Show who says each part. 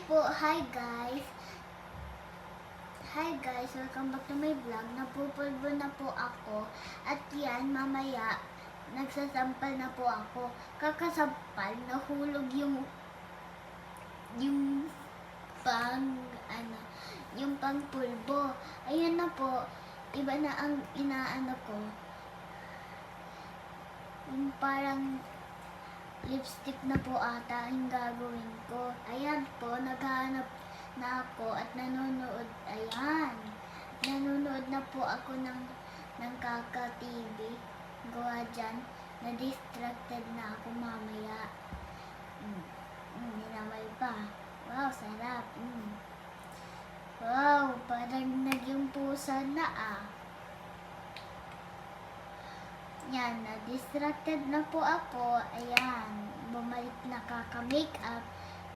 Speaker 1: po, hi guys. Hi guys, welcome back to my vlog. Napupulbo na po ako. At yan, mamaya, nagsasampal na po ako. Kakasampal, nahulog yung yung pangpulbo. Ayan na po, iba na ang inaano ko. Yung parang lipstick na po ata ang gagawin ko. Ayan po, naghahanap na ako at nanonood. Ayan. Nanonood na po ako ng Kaka TV. Gawa dyan. Na-distracted na ako mamaya. Ninamay pa. Wow, sarap. Wow, parang naging pusa na Yan, na-distracted na po ako. Ayan, bumalik na kaka-makeup.